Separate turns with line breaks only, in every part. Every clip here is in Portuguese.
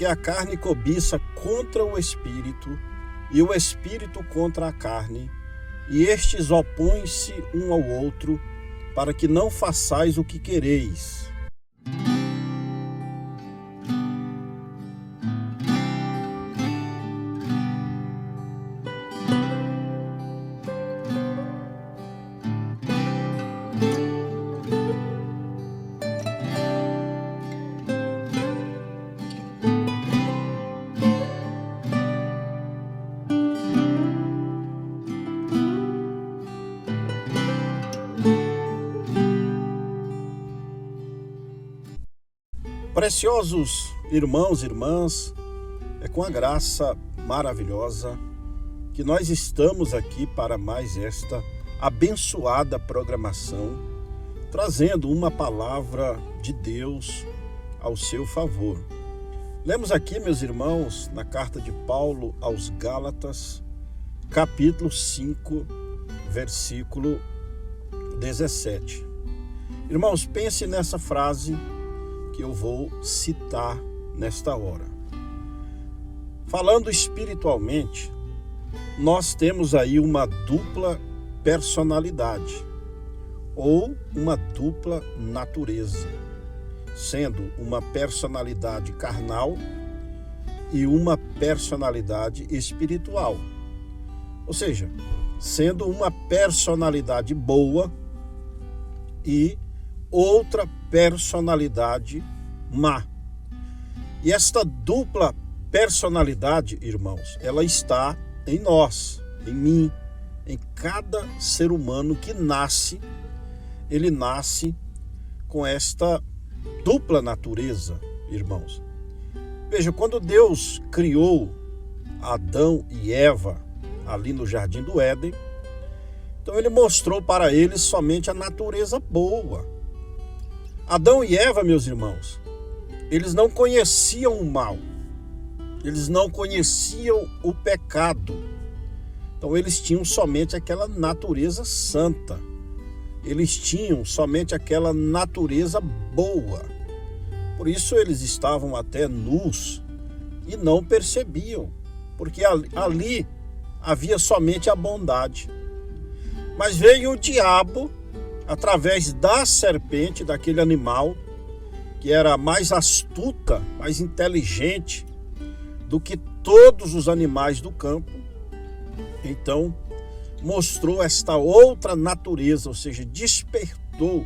Porque a carne cobiça contra o espírito, e o espírito contra a carne, e estes opõem-se um ao outro, para que não façais o que quereis. Preciosos irmãos e irmãs, é com a graça maravilhosa que nós estamos aqui para mais esta abençoada programação, trazendo uma palavra de Deus ao seu favor. Lemos aqui, meus irmãos, na carta de Paulo aos Gálatas, capítulo 5, versículo 17. Irmãos, pense nessa frase que eu vou citar nesta hora. Falando espiritualmente, nós temos aí uma dupla personalidade ou uma dupla natureza, sendo uma personalidade carnal e uma personalidade espiritual. Ou seja, sendo uma personalidade boa e outra personalidade má. E esta dupla personalidade, irmãos, ela está em nós, em mim, em cada ser humano que nasce. Ele nasce com esta dupla natureza, irmãos. Veja, quando Deus criou Adão e Eva ali no Jardim do Éden, então ele mostrou para eles somente a natureza boa. Adão e Eva, meus irmãos, eles não conheciam o mal, eles não conheciam o pecado. Então eles tinham somente aquela natureza santa, eles tinham somente aquela natureza boa. Por isso eles estavam até nus e não percebiam, porque ali havia somente a bondade. Mas veio o diabo, através da serpente, daquele animal que era mais astuta, mais inteligente do que todos os animais do campo. Então, mostrou esta outra natureza, ou seja, despertou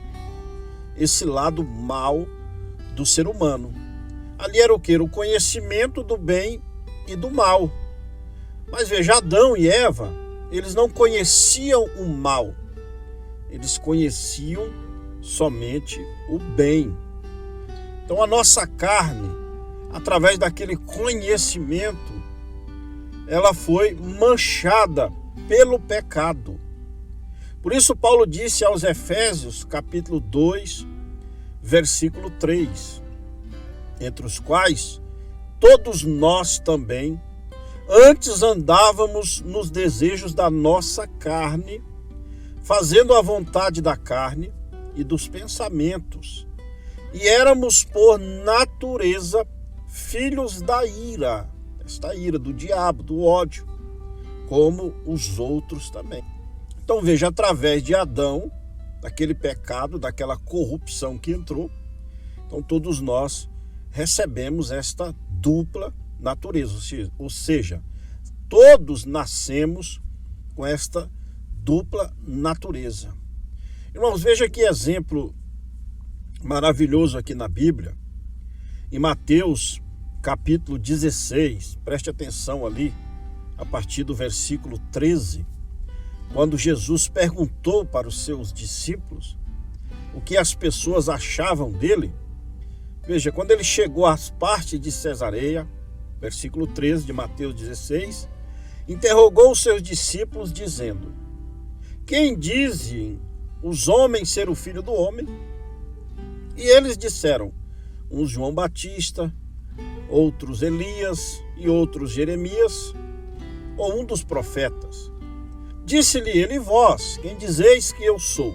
esse lado mal do ser humano. Ali era o quê? O conhecimento do bem e do mal. Mas veja, Adão e Eva, eles não conheciam o mal. Eles conheciam somente o bem. Então a nossa carne, através daquele conhecimento, ela foi manchada pelo pecado. Por isso Paulo disse aos Efésios, capítulo 2, versículo 3, entre os quais todos nós também antes andávamos nos desejos da nossa carne, fazendo a vontade da carne e dos pensamentos, e éramos por natureza filhos da ira, esta ira do diabo, do ódio, como os outros também. Então veja, através de Adão, daquele pecado, daquela corrupção que entrou, então todos nós recebemos esta dupla natureza, ou seja, todos nascemos com esta dupla natureza. Irmãos, veja que exemplo maravilhoso aqui na Bíblia, em Mateus capítulo 16, preste atenção ali, a partir do versículo 13, quando Jesus perguntou para os seus discípulos o que as pessoas achavam dele. Veja, quando ele chegou às partes de Cesareia, versículo 13 de Mateus 16, interrogou os seus discípulos dizendo: quem dizem os homens ser o filho do homem? E eles disseram, uns João Batista, outros Elias e outros Jeremias, ou um dos profetas. Disse-lhe ele: vós, quem dizeis que eu sou?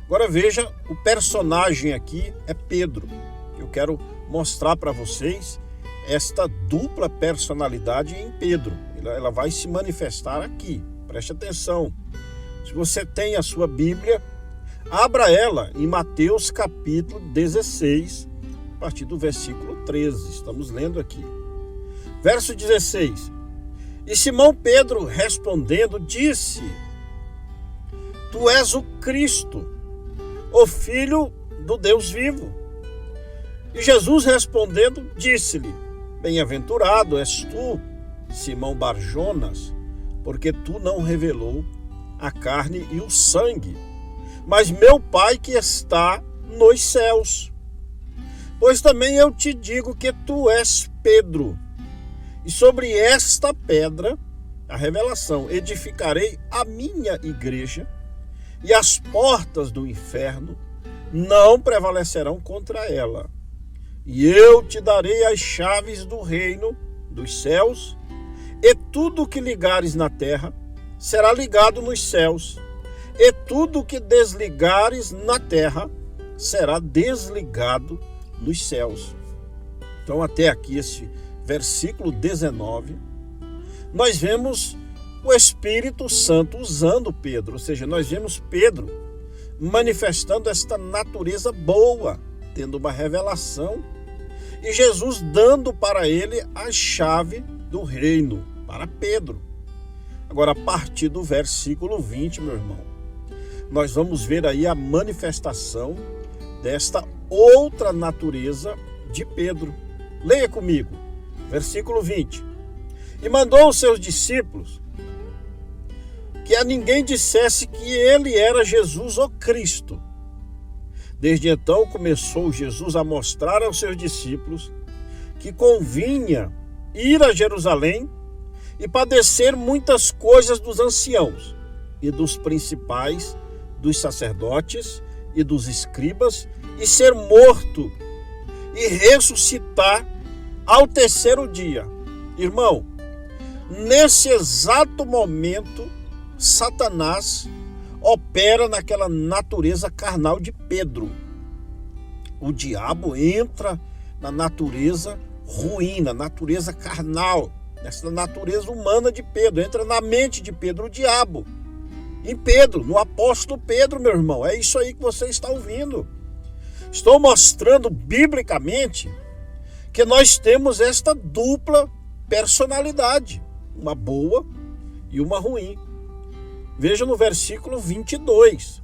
Agora veja, o personagem aqui é Pedro. Eu quero mostrar para vocês esta dupla personalidade em Pedro. Ela vai se manifestar aqui. Preste atenção. Se você tem a sua Bíblia, abra ela em Mateus capítulo 16, a partir do versículo 13. Estamos lendo aqui. Verso 16. E Simão Pedro respondendo disse: Tu és o Cristo, o Filho do Deus vivo. E Jesus respondendo disse-lhe: Bem-aventurado és tu, Simão Barjonas, porque tu não revelou a carne e o sangue, mas meu Pai que está nos céus. Pois também eu te digo que tu és Pedro, e sobre esta pedra, a revelação, edificarei a minha igreja, e as portas do inferno não prevalecerão contra ela. E eu te darei as chaves do reino dos céus, e tudo que ligares na terra será ligado nos céus, e tudo que desligares na terra será desligado nos céus. Então, até aqui, esse versículo 19, nós vemos o Espírito Santo usando Pedro, ou seja, nós vemos Pedro manifestando esta natureza boa, tendo uma revelação, e Jesus dando para ele a chave do reino, para Pedro. Agora, a partir do versículo 20, meu irmão, nós vamos ver aí a manifestação desta outra natureza de Pedro. Leia comigo, versículo 20. E mandou aos seus discípulos que a ninguém dissesse que ele era Jesus o Cristo. Desde então começou Jesus a mostrar aos seus discípulos que convinha ir a Jerusalém e padecer muitas coisas dos anciãos e dos principais, dos sacerdotes e dos escribas, e ser morto e ressuscitar ao terceiro dia. Irmão, nesse exato momento, Satanás opera naquela natureza carnal de Pedro. O diabo entra na natureza ruim, na natureza carnal, nessa natureza humana de Pedro, entra na mente de Pedro, o diabo. Em Pedro, no apóstolo Pedro, meu irmão, é isso aí que você está ouvindo. Estou mostrando biblicamente que nós temos esta dupla personalidade, uma boa e uma ruim. Veja no versículo 22.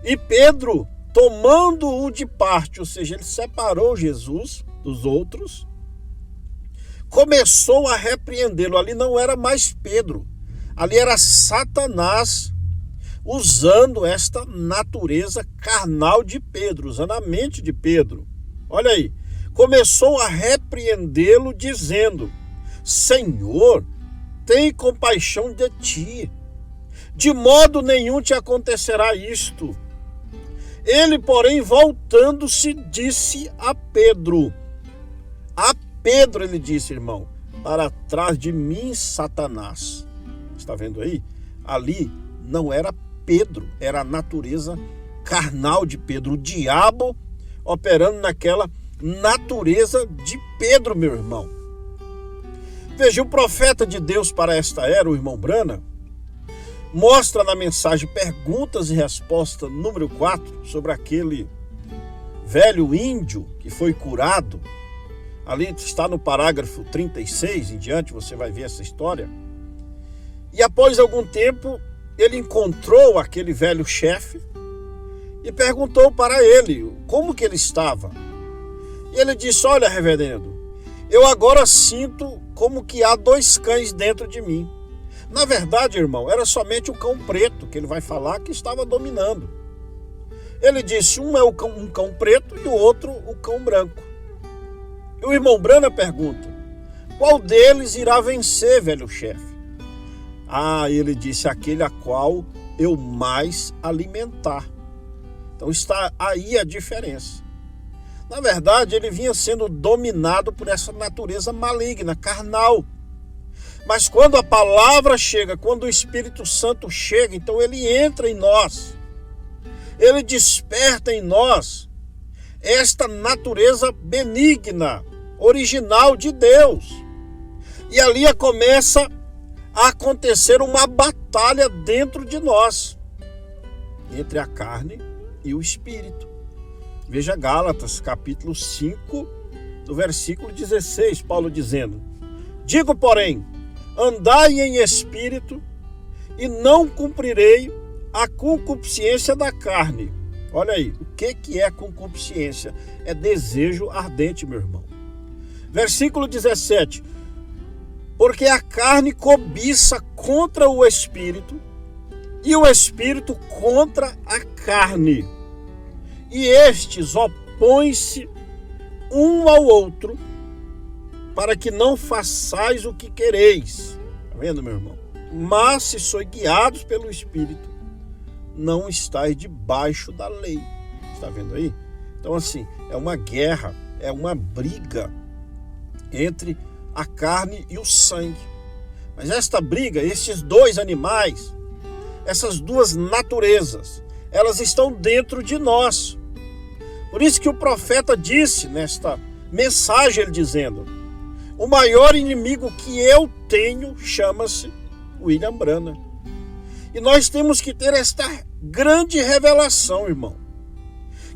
E Pedro, tomando-o de parte, ou seja, ele separou Jesus dos outros, começou a repreendê-lo. Ali não era mais Pedro, ali era Satanás usando esta natureza carnal de Pedro, usando a mente de Pedro. Olha aí, começou a repreendê-lo dizendo: Senhor, tem compaixão de ti, de modo nenhum te acontecerá isto. Ele, porém, voltando-se, disse a Pedro, ele disse, irmão, para trás de mim, Satanás. Está vendo aí? Ali não era Pedro, era a natureza carnal de Pedro, o diabo operando naquela natureza de Pedro, meu irmão. Veja, o profeta de Deus para esta era, o irmão Brana, mostra na mensagem Perguntas e Respostas número 4, sobre aquele velho índio que foi curado. Ali está no parágrafo 36 em diante, você vai ver essa história. E após algum tempo, ele encontrou aquele velho chefe e perguntou para ele como que ele estava. E ele disse: olha, reverendo, eu agora sinto como que há 2 cães dentro de mim. Na verdade, irmão, era somente o cão preto, que ele vai falar, que estava dominando. Ele disse: um é um cão preto e o outro o cão branco. E o irmão Brana pergunta: qual deles irá vencer, velho chefe? Ele disse: aquele a qual eu mais alimentar. Então está aí a diferença. Na verdade, ele vinha sendo dominado por essa natureza maligna, carnal. Mas quando a palavra chega, quando o Espírito Santo chega, então ele entra em nós. Ele desperta em nós esta natureza benigna, original de Deus. E ali começa a acontecer uma batalha dentro de nós, entre a carne e o espírito. Veja Gálatas, capítulo 5, do versículo 16, Paulo dizendo: digo, porém, andai em espírito, e não cumprirei a concupiscência da carne. Olha aí, o que é concupiscência? É desejo ardente, meu irmão. Versículo 17: porque a carne cobiça contra o espírito, e o espírito contra a carne. E estes opõem-se um ao outro, para que não façais o que quereis. Está vendo, meu irmão? Mas se sois guiados pelo Espírito, não estáis debaixo da lei. Está vendo aí? Então, assim, é uma guerra, é uma briga entre a carne e o sangue. Mas esta briga, esses dois animais, essas duas naturezas, elas estão dentro de nós. Por isso que o profeta disse nesta mensagem, ele dizendo: o maior inimigo que eu tenho chama-se William Branham. E nós temos que ter esta grande revelação, irmão,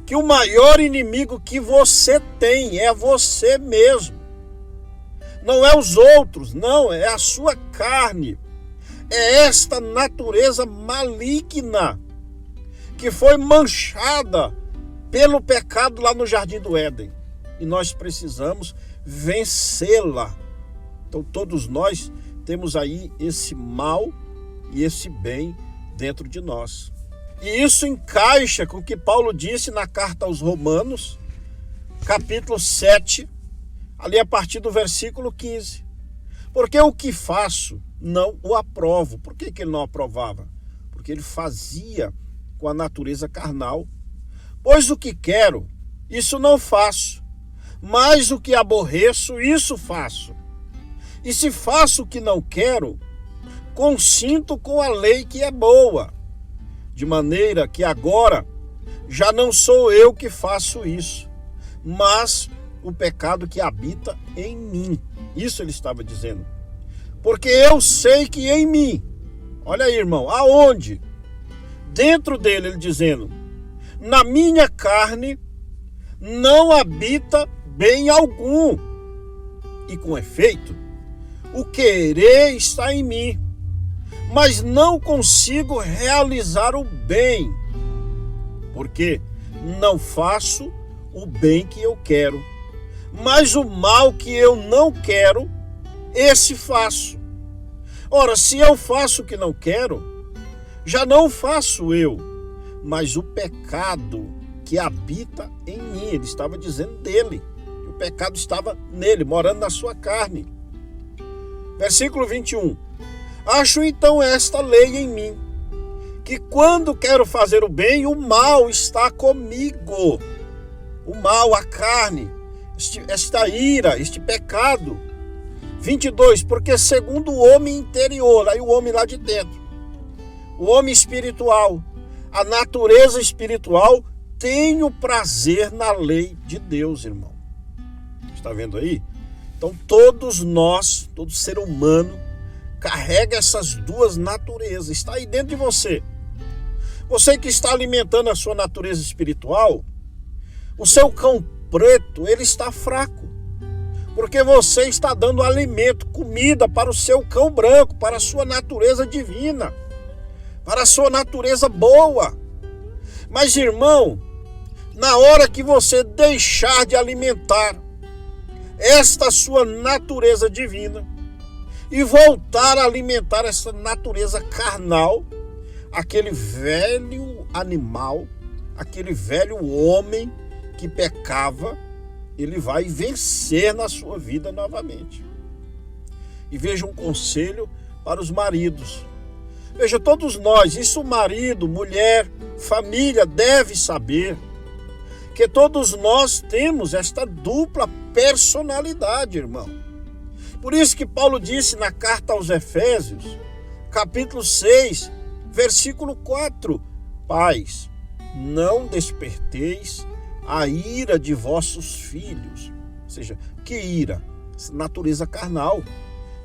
que o maior inimigo que você tem é você mesmo. Não é os outros, não, é a sua carne. É esta natureza maligna que foi manchada pelo pecado lá no Jardim do Éden. E nós precisamos vencê-la. Então todos nós temos aí esse mal e esse bem dentro de nós. E isso encaixa com o que Paulo disse na carta aos Romanos, capítulo 7, ali a partir do versículo 15. Porque o que faço não o aprovo. Por que ele não aprovava? Porque ele fazia com a natureza carnal. Pois o que quero, isso não faço, mas o que aborreço, isso faço. E se faço o que não quero, consinto com a lei que é boa, de maneira que agora já não sou eu que faço isso, mas o pecado que habita em mim. Isso ele estava dizendo. Porque eu sei que em mim, olha aí, irmão, aonde? Dentro dele, ele dizendo: na minha carne não habita bem algum. E com efeito, o querer está em mim, mas não consigo realizar o bem, porque não faço o bem que eu quero, mas o mal que eu não quero, esse faço. Ora, se eu faço o que não quero, já não faço eu, mas o pecado que habita em mim. Ele estava dizendo dele. O pecado estava nele, morando na sua carne. Versículo 21. Acho então esta lei em mim, que quando quero fazer o bem, o mal está comigo. O mal, a carne, esta ira, este pecado. 22. Porque segundo o homem interior, aí o homem lá de dentro, o homem espiritual, a natureza espiritual, tem o prazer na lei de Deus, irmão. Está vendo aí? Então todos nós, todo ser humano, carrega essas duas naturezas. Está aí dentro de você. Você que está alimentando a sua natureza espiritual, o seu cão preto, ele está fraco. Porque você está dando alimento, comida para o seu cão branco, para a sua natureza divina, para a sua natureza boa. Mas, irmão, na hora que você deixar de alimentar esta sua natureza divina e voltar a alimentar essa natureza carnal, aquele velho animal, aquele velho homem que pecava, ele vai vencer na sua vida novamente. E veja um conselho para os maridos. Veja, todos nós, isso marido, mulher, família, deve saber que todos nós temos esta dupla personalidade, irmão. Por isso que Paulo disse na carta aos Efésios, capítulo 6, versículo 4, pais, não desperteis a ira de vossos filhos. seja, que ira? Essa natureza carnal.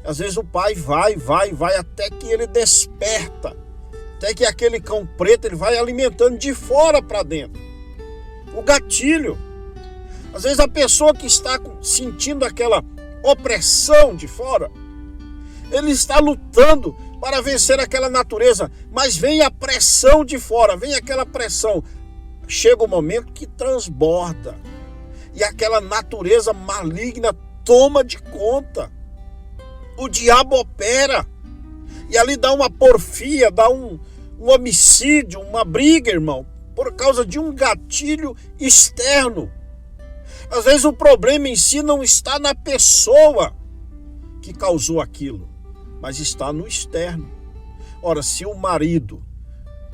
Às vezes o pai vai até que ele desperta, até que aquele cão preto ele vai alimentando de fora para dentro. O gatilho. Às vezes a pessoa que está sentindo aquela opressão de fora, ele está lutando para vencer aquela natureza, mas vem a pressão de fora, vem aquela pressão. Chega o momento que transborda e aquela natureza maligna toma de conta. O diabo opera e ali dá uma porfia, dá um homicídio, uma briga, irmão, por causa de um gatilho externo. Às vezes o problema em si não está na pessoa que causou aquilo, mas está no externo. Ora, se o marido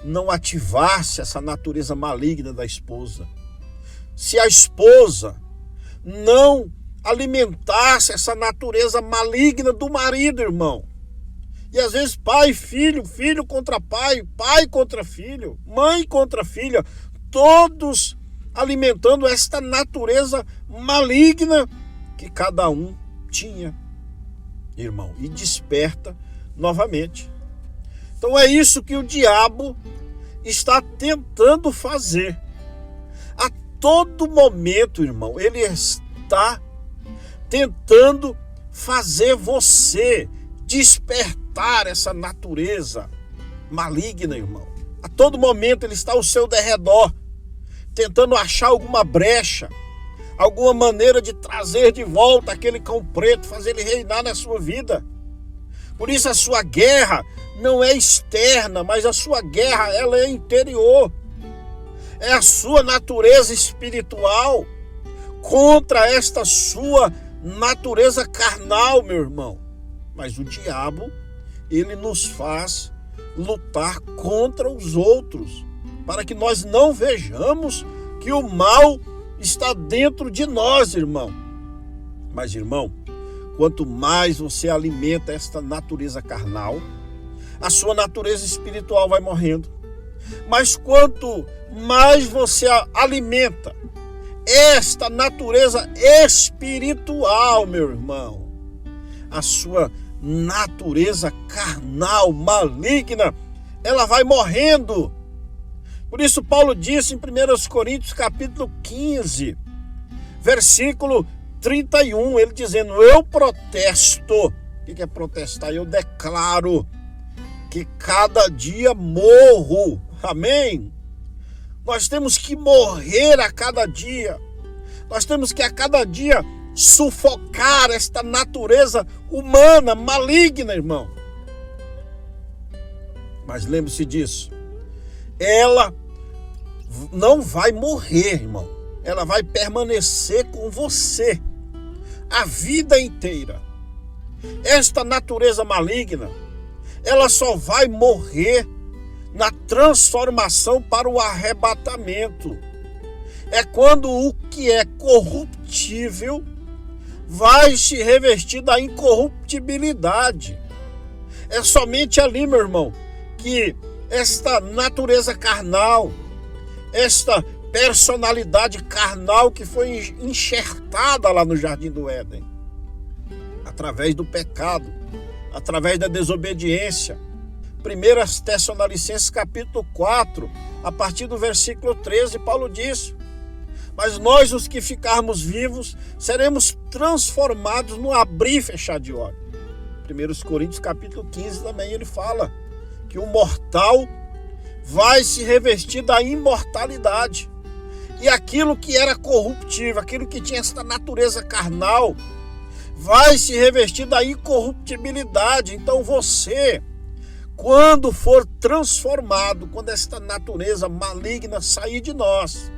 não ativasse essa natureza maligna da esposa, se a esposa não alimentasse essa natureza maligna do marido, irmão, e às vezes pai, filho contra pai, pai contra filho, mãe contra filha, todos alimentando esta natureza maligna que cada um tinha, irmão, e desperta novamente. Então é isso que o diabo está tentando fazer. A todo momento, irmão, ele está tentando fazer você despertar essa natureza maligna, irmão. A todo momento ele está ao seu derredor, tentando achar alguma brecha, alguma maneira de trazer de volta aquele cão preto, fazer ele reinar na sua vida. Por isso a sua guerra não é externa, mas a sua guerra ela é interior. É a sua natureza espiritual contra esta sua natureza carnal, meu irmão. Mas o diabo, ele nos faz lutar contra os outros, para que nós não vejamos que o mal está dentro de nós, irmão. Mas, irmão, quanto mais você alimenta esta natureza carnal, a sua natureza espiritual vai morrendo. Mas quanto mais você alimenta esta natureza espiritual, meu irmão, a sua natureza carnal, maligna, ela vai morrendo. Por isso Paulo disse em 1 Coríntios capítulo 15, versículo 31, ele dizendo: eu protesto. O que é protestar? Eu declaro que cada dia morro. Amém? Nós temos que morrer a cada dia. Nós temos que a cada dia sufocar esta natureza humana, maligna, irmão. Mas lembre-se disso. Ela não vai morrer, irmão. Ela vai permanecer com você a vida inteira. Esta natureza maligna, ela só vai morrer na transformação para o arrebatamento. É quando o que é corruptível vai se revestir da incorruptibilidade. É somente ali, meu irmão, que esta natureza carnal, esta personalidade carnal que foi enxertada lá no Jardim do Éden, através do pecado, através da desobediência. 1 Tessalonicenses capítulo 4, a partir do versículo 13, Paulo diz: mas nós, os que ficarmos vivos, seremos transformados no abrir e fechar de olhos. 1 Coríntios capítulo 15 também ele fala que o mortal vai se revestir da imortalidade. E aquilo que era corruptível, aquilo que tinha essa natureza carnal, vai se revestir da incorruptibilidade. Então você, quando for transformado, quando esta natureza maligna sair de nós,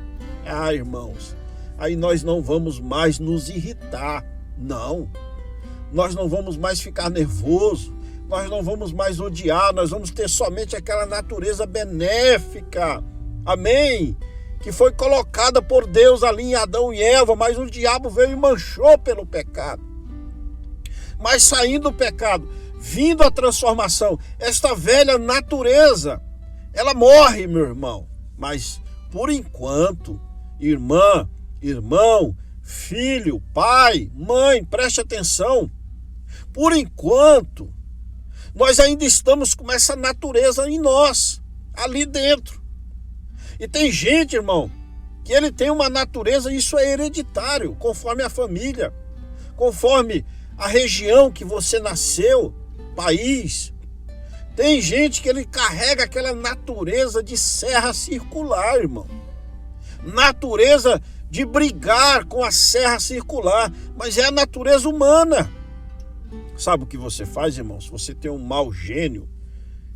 irmãos, aí nós não vamos mais nos irritar, não. Nós não vamos mais ficar nervoso, nós não vamos mais odiar, nós vamos ter somente aquela natureza benéfica, amém? Que foi colocada por Deus ali em Adão e Eva, mas o diabo veio e manchou pelo pecado. Mas saindo do pecado, vindo a transformação, esta velha natureza, ela morre, meu irmão. Mas por enquanto, irmã, irmão, Filho, pai, mãe, preste atenção. Por enquanto, nós ainda estamos com essa natureza em nós, ali dentro. E tem gente, irmão, que ele tem uma natureza, isso é hereditário, conforme a família, conforme a região que você nasceu, país. Tem gente que ele carrega aquela natureza de serra circular, irmão. Natureza de brigar com a serra circular, mas é a natureza humana. Sabe o que você faz, irmão? Se você tem um mau gênio,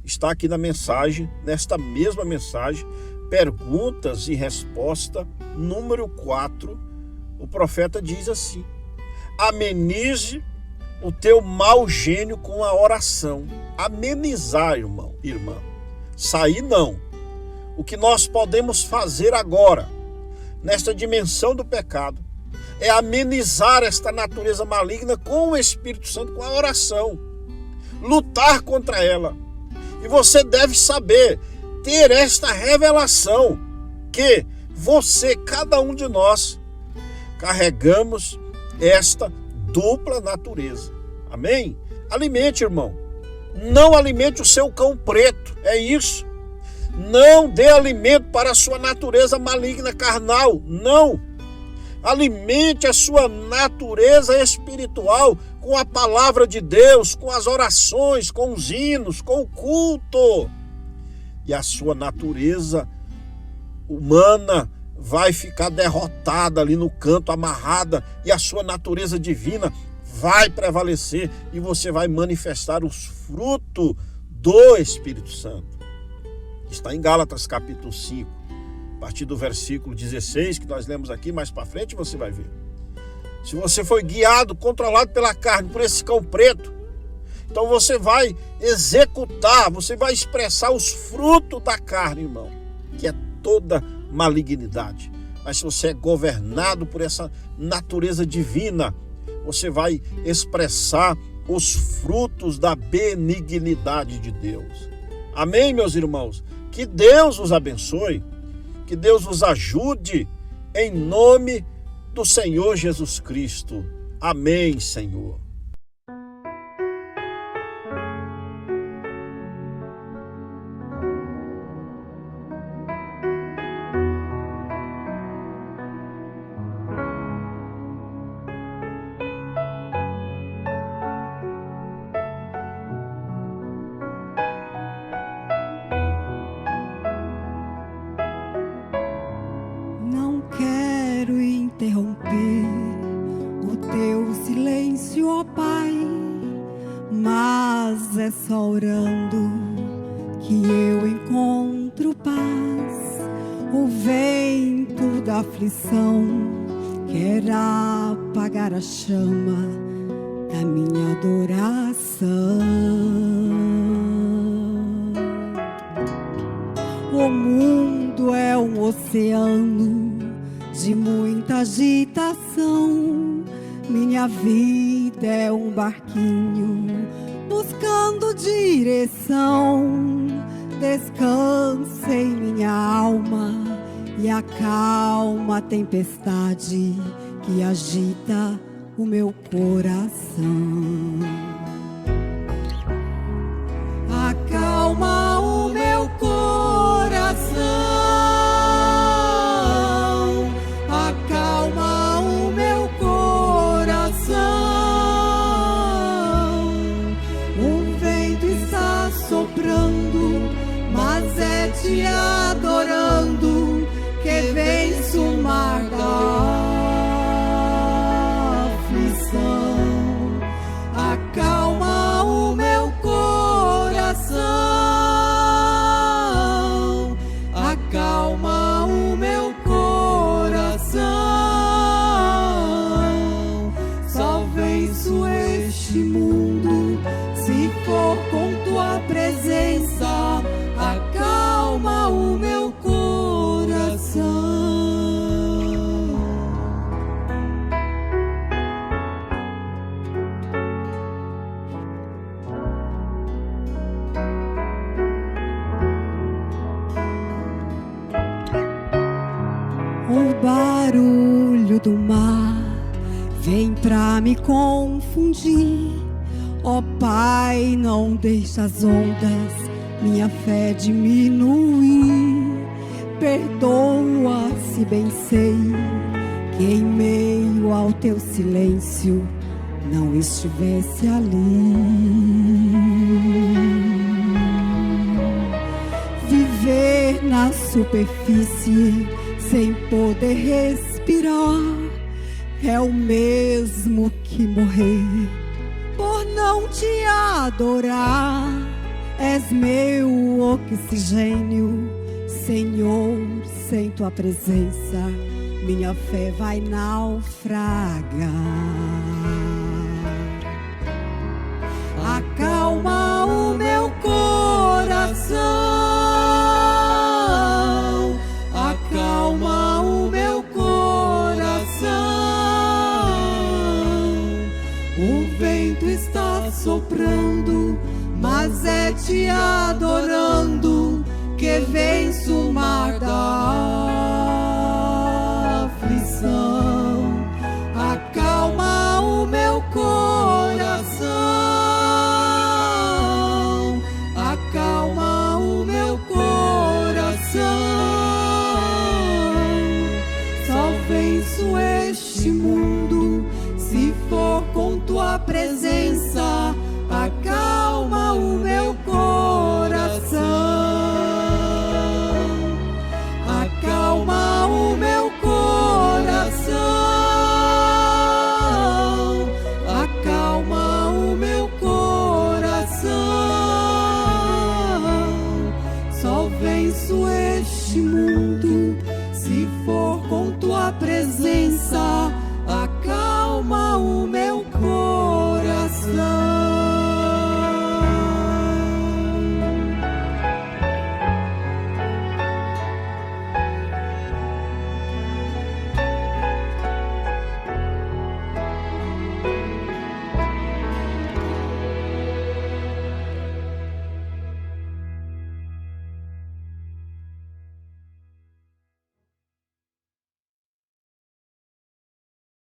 está aqui na mensagem, nesta mesma mensagem, perguntas e resposta, número 4, o profeta diz assim: amenize o teu mau gênio com a oração. Amenizar, irmão, irmã. Sair não. O que nós podemos fazer agora, nesta dimensão do pecado, é amenizar esta natureza maligna com o Espírito Santo, com a oração. Lutar contra ela. E você deve saber, ter esta revelação, que você, cada um de nós, carregamos esta dupla natureza. Amém? Alimente, irmão. Não alimente o seu cão preto. É isso. Não dê alimento para a sua natureza maligna carnal. Não. Alimente a sua natureza espiritual com a palavra de Deus, com as orações, com os hinos, com o culto. E a sua natureza humana vai ficar derrotada ali no canto, amarrada, e a sua natureza divina vai prevalecer e você vai manifestar os frutos do Espírito Santo. Está em Gálatas capítulo 5, a partir do versículo 16, que nós lemos aqui, mais para frente você vai ver. Se você foi guiado, controlado pela carne, por esse cão preto, então você vai executar, você vai expressar os frutos da carne, irmão, que é toda malignidade. Mas se você é governado por essa natureza divina, você vai expressar os frutos da benignidade de Deus. Amém, meus irmãos? Que Deus os abençoe, que Deus os ajude, em nome do Senhor Jesus Cristo. Amém, Senhor.
Interromper o teu silêncio, ó Pai, mas é só orando que eu encontro paz. O vento da aflição quer apagar a chama da minha adoração. O mundo é um oceano de muita agitação, minha vida é um barquinho buscando direção. Descansa em minha alma e acalma a tempestade que agita o meu coração. Acalma o meu coração. Te adorando, que venço o mar da aflição. Acalma o meu coração, acalma o meu coração. Só venço este mundo se for com tua presença. Acalma o meu coração. O barulho do mar vem pra me confundir. Ó Pai, não deixa as ondas minha fé diminuir. Perdoa se bem sei que em meio ao teu silêncio não estivesse ali. Viver na superfície sem poder respirar é o mesmo que morrer por não te adorar. És meu oxigênio, Senhor, sem tua presença minha fé vai naufragar. Acalma o meu coração, acalma o meu coração. O vento está soprando, mas é te adorando que venço o mar da alma.